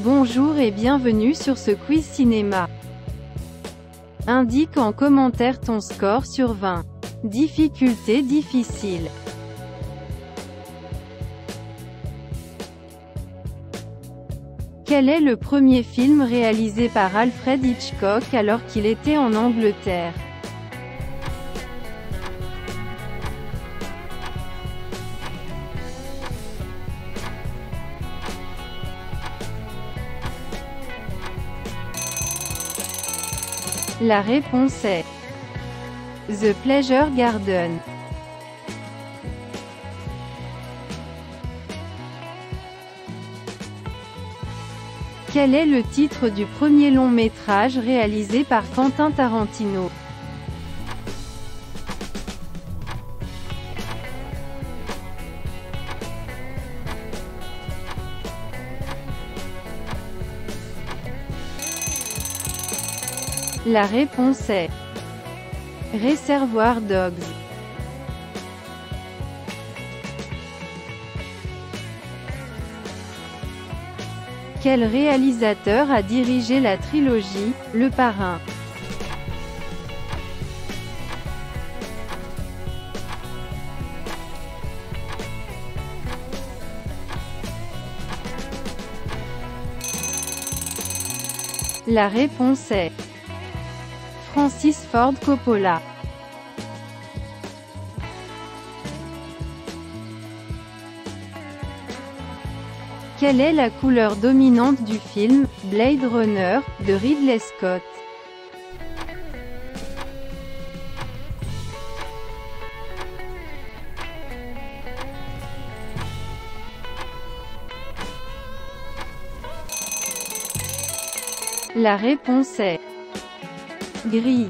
Bonjour et bienvenue sur ce quiz cinéma. Indique en commentaire ton score sur 20. Difficulté difficile. Quel est le premier film réalisé par Alfred Hitchcock alors qu'il était en Angleterre? La réponse est The Pleasure Garden. Quel est le titre du premier long métrage réalisé par Quentin Tarantino? La réponse est Reservoir Dogs. Quel réalisateur a dirigé la trilogie Le Parrain? La réponse est Francis Ford Coppola. Quelle est la couleur dominante du film Blade Runner de Ridley Scott? La réponse est gris.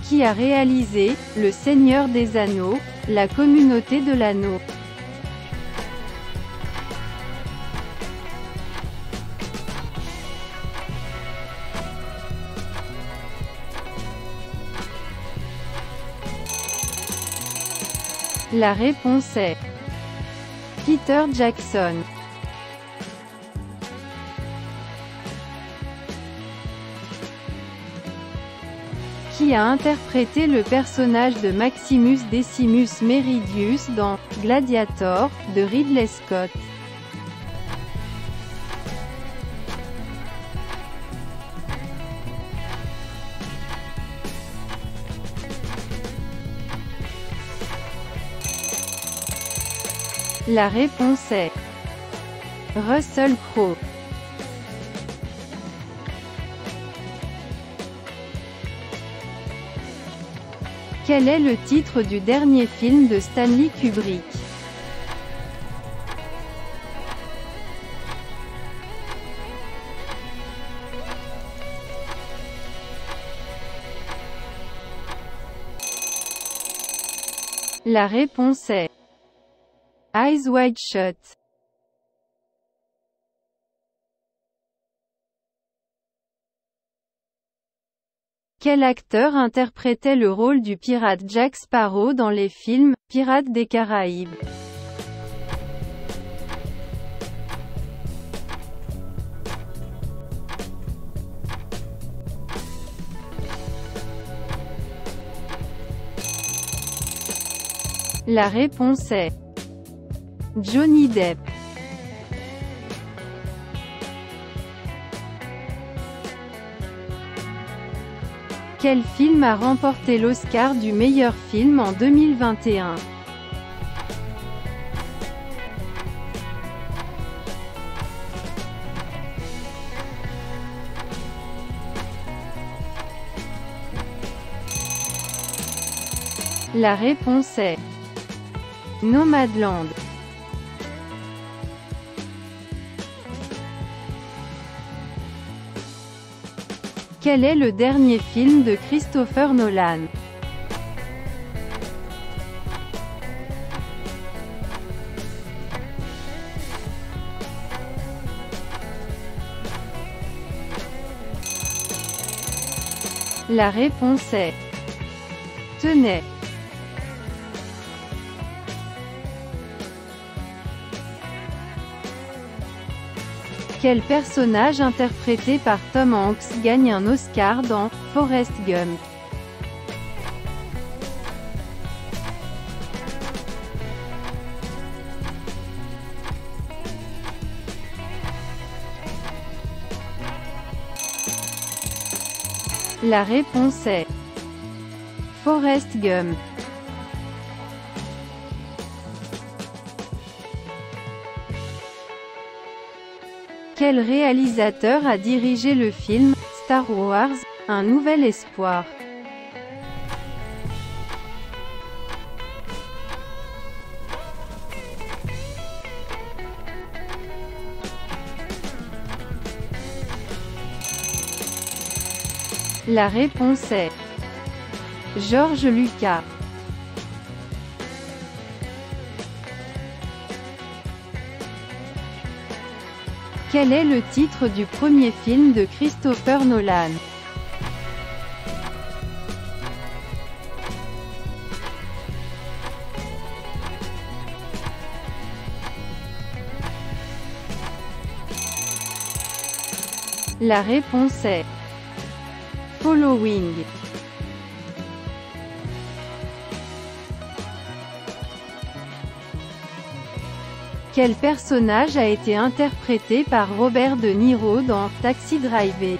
Qui a réalisé Le Seigneur des Anneaux, La Communauté de l'Anneau? La réponse est Peter Jackson. Qui a interprété le personnage de Maximus Decimus Meridius dans Gladiator de Ridley Scott? La réponse est Russell Crowe. Quel est le titre du dernier film de Stanley Kubrick? La réponse est Eyes Wide Shut. Quel acteur interprétait le rôle du pirate Jack Sparrow dans les films Pirates des Caraïbes? La réponse est Johnny Depp. Quel film a remporté l'Oscar du meilleur film en 2021? La réponse est Nomadland. Quel est le dernier film de Christopher Nolan? La réponse est Tenet. Quel personnage interprété par Tom Hanks gagne un Oscar dans Forrest Gump? La réponse est Forrest Gump. Quel réalisateur a dirigé le film Star Wars, Un Nouvel Espoir? La réponse est George Lucas. Quel est le titre du premier film de Christopher Nolan? La réponse est Following. Quel personnage a été interprété par Robert De Niro dans Taxi Driver?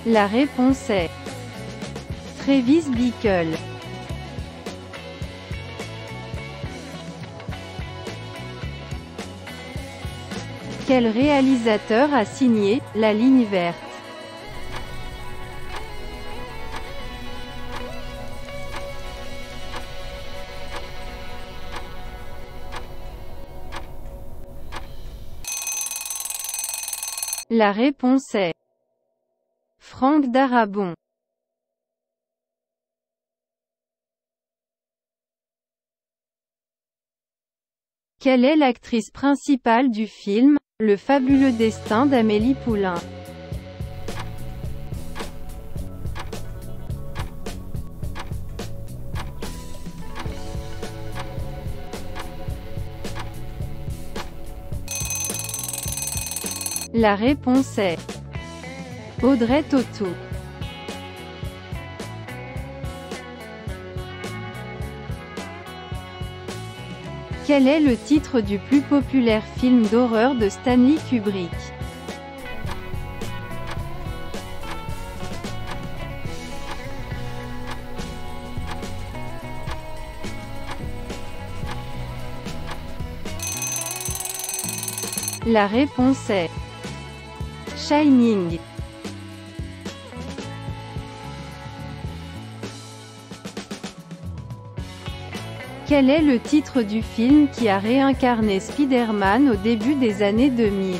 La réponse est Travis Bickle. Quel réalisateur a signé La Ligne verte? La réponse est Frank Darabont. Quelle est l'actrice principale du film Le fabuleux destin d'Amélie Poulain? La réponse est Audrey Tautou. Quel est le titre du plus populaire film d'horreur de Stanley Kubrick? La réponse est Shining. Quel est le titre du film qui a réincarné Spider-Man au début des années 2000?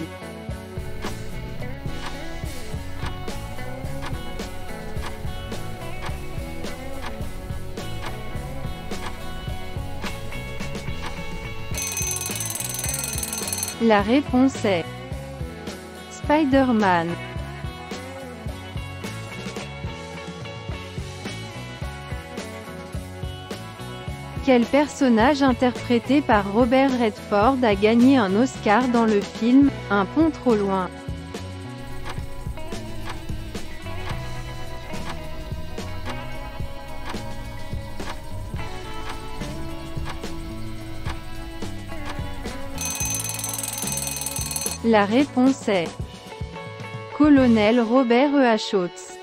La réponse est Spider-Man. Quel personnage interprété par Robert Redford a gagné un Oscar dans le film Un pont trop loin? La réponse est Colonel Robert E. Oates.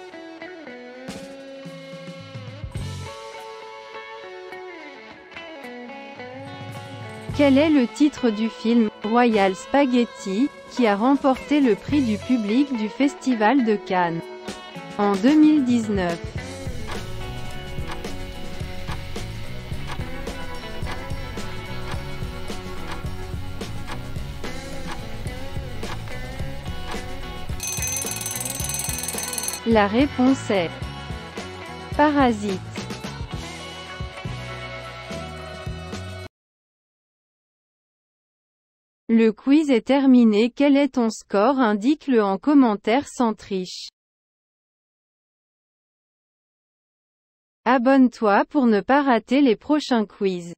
Quel est le titre du film Royal Spaghetti, qui a remporté le prix du public du Festival de Cannes en 2019? La réponse est Parasite. Le quiz est terminé. Quel est ton score? Indique-le en commentaire sans triche. Abonne-toi pour ne pas rater les prochains quiz.